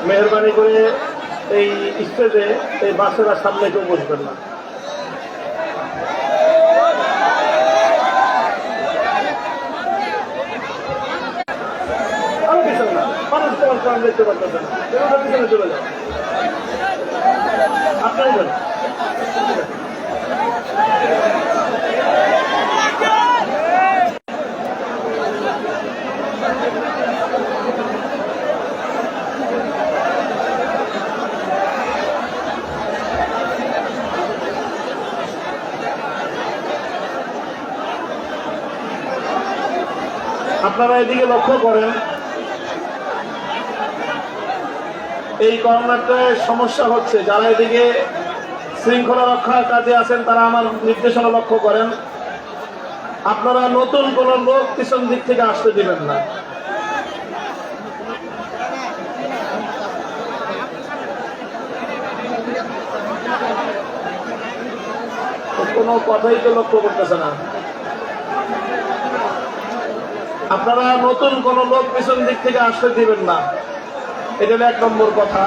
মেহরবানি করে এই স্টেজে এই বাচ্চারা সামনে কেউ বসবেন না। আরো পিছনে না, মানুষ তোমার কারণ দেখতে পারতেছে না, পিছনে চলে যাও। আপনারাই বলেন। আপনারা এদিকে লক্ষ্য করেন, এই কর্নারটায় সমস্যা হচ্ছে। যারা এদিকে শৃঙ্খলা রক্ষার কাজে আছেন তারা আমার নির্দেশনা লক্ষ্য করেন। আপনারা নতুন কোন লোক পিছন দিক থেকে আসতে দিবেন না। কোনো কথাই তো লক্ষ্য করতেছে না। আপনারা নতুন কোন লোক পিছন দিক থেকে আসতে দিবেন না, এটা হলো 1 নম্বর কথা।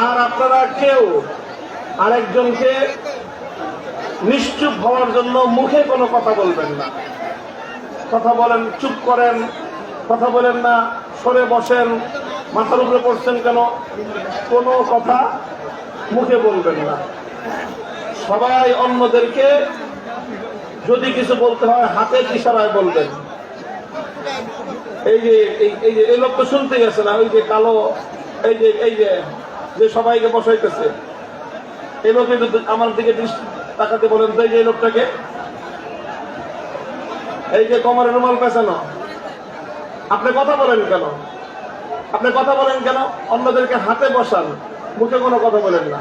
আর আপনারা কেউ আরেকজনকে নিশ্চুপ হওয়ার জন্য মুখে কোনো কথা বলবেন না। কথা বলেন, চুপ করেন, কথা বলেন না, সরে বসেন, মাথার উপরে পড়ছেন কেন, কোনো কথা মুখে বলবেন না। সবাই অন্যদেরকে যদি কিছু বলতে হয় হাতের ইশারায় বলবেন। এই লোক তো শুনতে গেছে না, ওই যে কালো, এই যে সবাইকে বসাইতেছে, এই লোক আমার দিকে দৃষ্টি তাকাতে বলেন তো, এই লোকটাকে, এই যে কোমরে রুমাল পেছানো, আপনি কথা বলেন কেন? আপনি কথা বলেন কেন? অন্যদেরকে হাতে বসান, মুখে কোনো কথা বলেন না।